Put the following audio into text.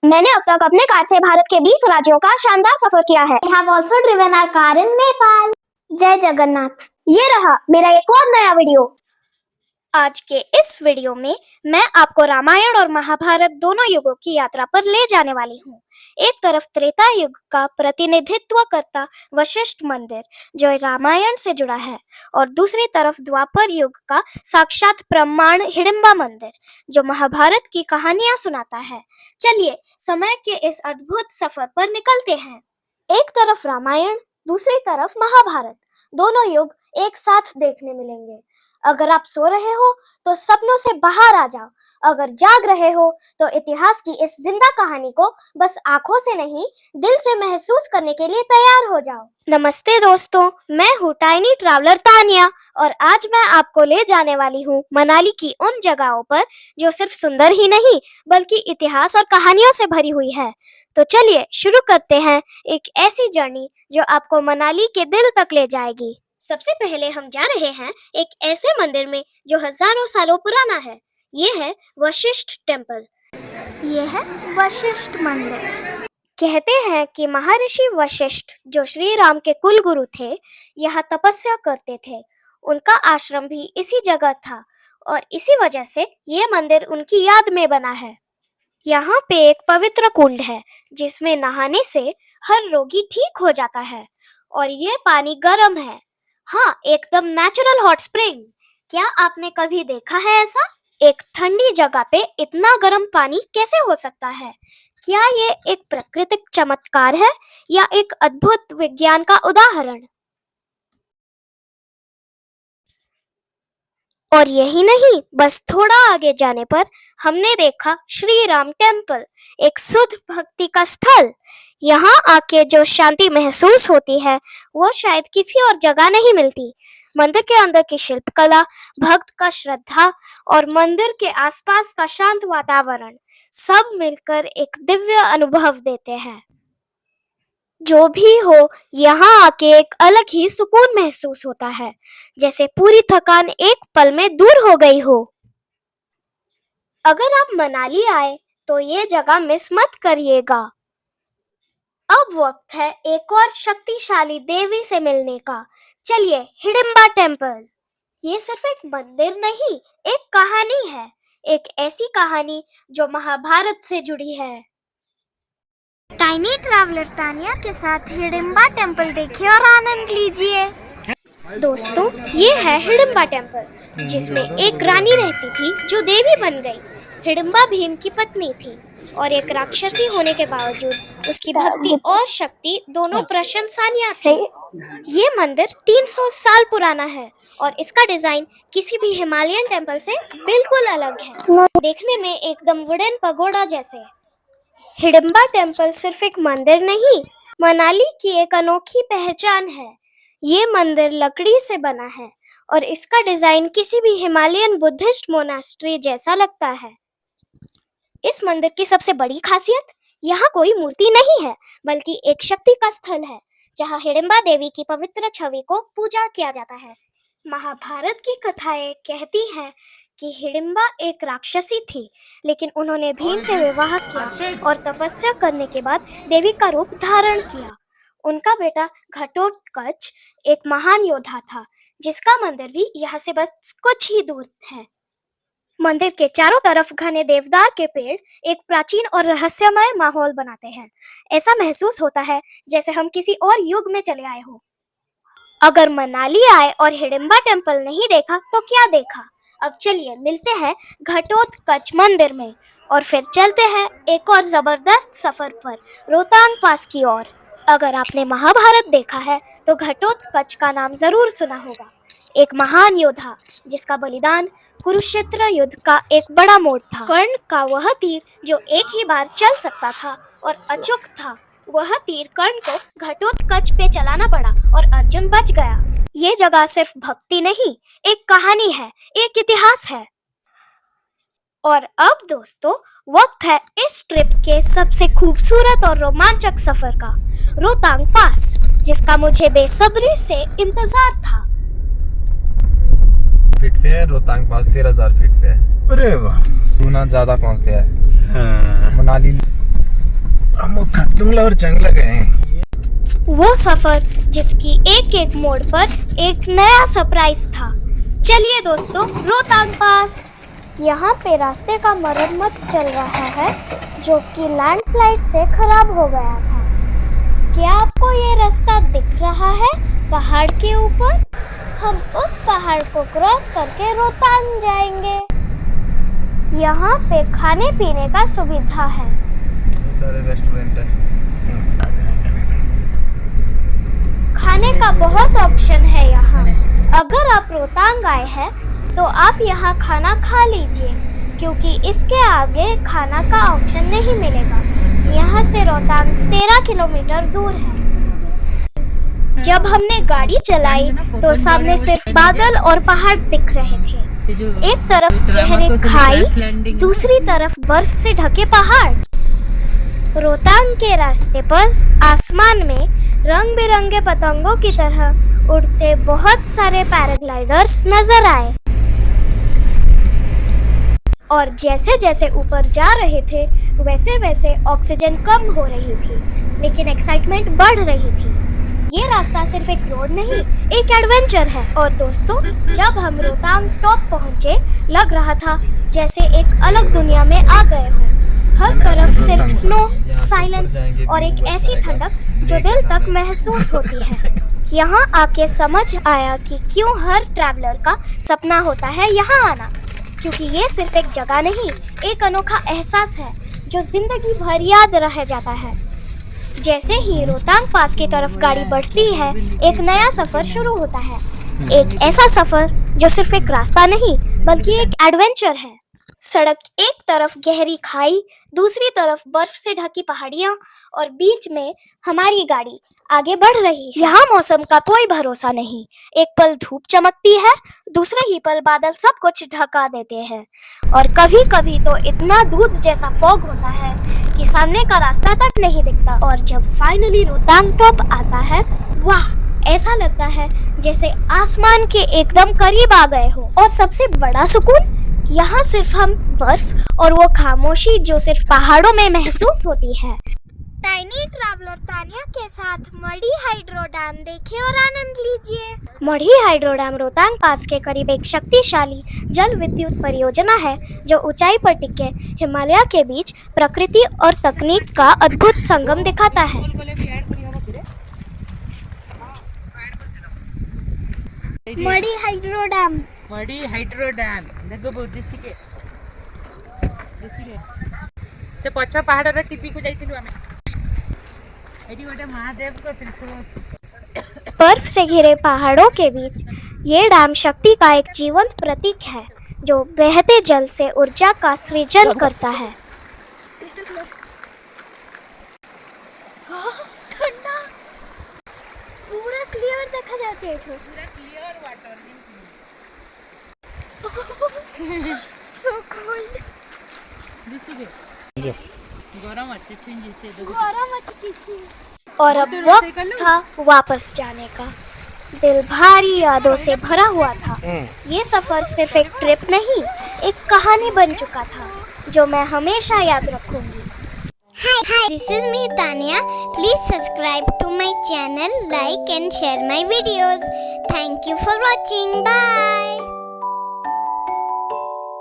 मैंने अब तक अपने कार से भारत के 20 राज्यों का शानदार सफर किया है। I have also driven our car in Nepal. जय जगन्नाथ। ये रहा मेरा एक और नया वीडियो। आज के इस वीडियो में मैं आपको रामायण और महाभारत दोनों युगों की यात्रा पर ले जाने वाली हूँ। एक तरफ त्रेता युग का प्रतिनिधित्व करता वशिष्ठ मंदिर जो रामायण से जुड़ा है और दूसरी तरफ द्वापर युग का साक्षात प्रमाण हिडिंबा मंदिर जो महाभारत की कहानियां सुनाता है। चलिए समय के इस अद्भुत सफर पर निकलते हैं। एक तरफ रामायण, दूसरी तरफ महाभारत, दोनों युग एक साथ देखने मिलेंगे। अगर आप सो रहे हो तो सपनों से बाहर आ जाओ, अगर जाग रहे हो तो इतिहास की इस जिंदा कहानी को बस आंखों से नहीं दिल से महसूस करने के लिए तैयार हो जाओ। नमस्ते दोस्तों, मैं हूँ टाइनी ट्रैवलर तानिया और आज मैं आपको ले जाने वाली हूँ मनाली की उन जगहों पर जो सिर्फ सुंदर ही नहीं बल्कि इतिहास और कहानियों से भरी हुई है। तो चलिए शुरू करते हैं एक ऐसी जर्नी जो आपको मनाली के दिल तक ले जाएगी। सबसे पहले हम जा रहे हैं एक ऐसे मंदिर में जो हजारों सालों पुराना है। ये है वशिष्ठ टेम्पल। ये है वशिष्ठ मंदिर। कहते हैं कि महर्षि वशिष्ठ जो श्री राम के कुल गुरु थे, यहाँ तपस्या करते थे। उनका आश्रम भी इसी जगह था और इसी वजह से ये मंदिर उनकी याद में बना है। यहाँ पे एक पवित्र कुंड है जिसमें नहाने से हर रोगी ठीक हो जाता है और ये पानी गर्म है। हाँ, एकदम नेचुरल हॉट स्प्रिंग। क्या आपने कभी देखा है ऐसा? एक ठंडी जगह पे इतना गर्म पानी कैसे हो सकता है? क्या ये एक प्राकृतिक चमत्कार है या एक अद्भुत विज्ञान का उदाहरण? और यही नहीं, बस थोड़ा आगे जाने पर हमने देखा श्री राम टेम्पल, एक शुद्ध भक्ति का स्थल। यहाँ आके जो शांति महसूस होती है वो शायद किसी और जगह नहीं मिलती। मंदिर के अंदर की शिल्पकला, भक्त का श्रद्धा और मंदिर के आसपास का शांत वातावरण सब मिलकर एक दिव्य अनुभव देते हैं। जो भी हो, यहाँ आके एक अलग ही सुकून महसूस होता है, जैसे पूरी थकान एक पल में दूर हो गई हो। अगर आप मनाली आए तो ये जगह मिस मत करिएगा। अब वक्त है एक और शक्तिशाली देवी से मिलने का। चलिए, हिडिंबा टेम्पल। ये सिर्फ एक मंदिर नहीं, एक कहानी है, एक ऐसी कहानी जो महाभारत से जुड़ी है। टाइनी ट्रैवलर तानिया के साथ हिडिंबा टेम्पल देखिए और आनंद लीजिए। दोस्तों, ये है हिडिंबा टेम्पल जिसमें एक रानी रहती थी जो देवी बन गई। हिडिंबा भीम की पत्नी थी और एक राक्षसी होने के बावजूद उसकी भक्ति और शक्ति दोनों प्रशंसनीय थे। ये मंदिर 300 साल पुराना है और इसका डिजाइन किसी भी हिमालयन टेम्पल से बिल्कुल अलग है, देखने में एकदम वुडन पगोडा जैसे। हिडिंबा टेम्पल सिर्फ एक मंदिर नहीं, मनाली की एक अनोखी पहचान है। ये मंदिर लकड़ी से बना है और इसका डिजाइन किसी भी हिमालयन बुद्धिस्ट मोनास्ट्री जैसा लगता है। इस मंदिर की सबसे बड़ी खासियत, यहाँ कोई मूर्ति नहीं है बल्कि एक शक्ति का स्थल है जहाँ हिडिंबा देवी की पवित्र छवि को पूजा किया जाता है। महाभारत की कथाएं कहती हैं कि हिडिंबा एक राक्षसी थी, लेकिन उन्होंने भीम से विवाह किया और तपस्या करने के बाद देवी का रूप धारण किया। उनका बेटा घटोत्कच एक महान योद्धा था जिसका मंदिर भी यहाँ से बस कुछ ही दूर है। मंदिर के चारों तरफ घने देवदार के पेड़ एक प्राचीन और रहस्यमय माहौल बनाते हैं। ऐसा महसूस होता है जैसे हम किसी और युग में चले आए हो। अगर मनाली आए और हिडिंबा टेम्पल नहीं देखा तो क्या देखा? अब चलिए मिलते हैं घटोत्कच मंदिर में और फिर चलते हैं एक और जबरदस्त सफर पर रोहतांग पास की ओर। अगर आपने महाभारत देखा है तो घटोत्कच का नाम जरूर सुना होगा। एक महान योद्धा जिसका बलिदान कुरुक्षेत्र युद्ध का एक बड़ा मोड़ था। कर्ण का वह तीर जो एक ही बार चल सकता था और अचूक था, वह तीर कर्ण को घटोत्कच पे चलाना पड़ा और अर्जुन बच गया। ये जगह सिर्फ भक्ति नहीं, एक कहानी है, एक इतिहास है। और अब दोस्तों, वक्त है इस ट्रिप के सबसे खूबसूरत और रोमांचक सफर का, रोहतांग पास, जिसका मुझे बेसब्री से इंतजार था। फीट पे है रोहतांग पास, 13,000 फीट पे है। अरे वाह, गुना ज्यादा पहुंचते हैं। मनाली और चांगला गए। वो सफर जिसकी एक एक मोड़ पर एक नया सरप्राइज था। चलिए दोस्तों, रोहतांग पास। यहाँ पे रास्ते का मरम्मत चल रहा है जो कि लैंडस्लाइड से खराब हो गया था। क्या आपको ये रास्ता दिख रहा है पहाड़ के ऊपर? हम उस पहाड़ को क्रॉस करके रोहतांग जाएंगे। यहाँ पे खाने पीने का सुविधा है, सारे रेस्टोरेंट है। खाने का बहुत ऑप्शन है यहाँ। अगर आप रोहतांग आए हैं तो आप यहाँ खाना खा लीजिए, क्योंकि इसके आगे खाना का ऑप्शन नहीं मिलेगा। यहाँ से रोहतांग 13 किलोमीटर दूर है। जब हमने गाड़ी चलाई तो सामने सिर्फ बादल और पहाड़ दिख रहे थे। एक तरफ गहरे खाई, दूसरी तरफ बर्फ से ढके पहाड़। रोहतांग के रास्ते पर आसमान में रंग बिरंगे पतंगों की तरह उड़ते बहुत सारे पैराग्लाइडर्स नजर आए। और जैसे जैसे ऊपर जा रहे थे वैसे वैसे ऑक्सीजन कम हो रही थी, लेकिन एक्साइटमेंट बढ़ रही थी। ये रास्ता सिर्फ एक रोड नहीं, एक एडवेंचर है। और दोस्तों, जब हम रोहतांग टॉप पहुंचे, लग रहा था जैसे एक अलग दुनिया में आ गए हो। हर तरफ सिर्फ स्नो, साइलेंस और एक ऐसी ठंडक जो दिल तक महसूस होती है। यहाँ आके समझ आया कि क्यों हर ट्रैवलर का सपना होता है यहाँ आना, क्योंकि ये सिर्फ एक जगह नहीं, एक अनोखा एहसास है जो जिंदगी भर याद रह जाता है। जैसे ही रोहतांग पास की तरफ गाड़ी बढ़ती है, एक नया सफर शुरू होता है। एक ऐसा सफर जो सिर्फ एक रास्ता नहीं बल्कि एक एडवेंचर है। सड़क एक तरफ गहरी खाई, दूसरी तरफ बर्फ से ढकी पहाड़ियाँ और बीच में हमारी गाड़ी आगे बढ़ रही है। यहाँ मौसम का कोई भरोसा नहीं, एक पल धूप चमकती है, दूसरे ही पल बादल सब कुछ ढका देते हैं और कभी कभी तो इतना दूध जैसा फॉग होता है कि सामने का रास्ता तक नहीं दिखता। और जब फाइनली रोहतांग टॉप आता है, वाह, ऐसा लगता है जैसे आसमान के एकदम करीब आ गए हो। और सबसे बड़ा सुकून, यहाँ सिर्फ हम बर्फ और वो खामोशी जो सिर्फ पहाड़ों में महसूस होती है। टाइनी ट्रैवलर तानिया के साथ मढ़ी हाइड्रो डैम देखें और आनंद लीजिए। मढ़ी हाइड्रो डैम रोहतांग पास के करीब एक शक्तिशाली जल विद्युत परियोजना है जो ऊंचाई पर टिके हिमालय के बीच प्रकृति और तकनीक का अद्भुत संगम दिखाता है। मढ़ी हाइड्रो डैम देखो बहुत देसी से पछ पहाड़ टीपी को जाइथिलु आमे। एडी गोटे महादेव को त्रिशूल अछि। बर्फ से घिरे पहाड़ों के बीच ये डैम शक्ति का एक जीवंत प्रतीक है जो बहते जल से ऊर्जा का सृजन करता है। ठंडा, पूरा क्लियर देखा जाए, पूरा क्लियर वाटर so cold। गरम अच्छे छुंजी गरम अच्छे किछि। और अब वक्त था वापस जाने का। दिल भारी यादों से भरा हुआ था। ये सफर सिर्फ एक ट्रिप नहीं, एक कहानी बन चुका था जो मैं हमेशा याद रखूंगी। Hi, this is me Tanya. Please subscribe to my channel, like and share my videos. Thank you for watching. Bye.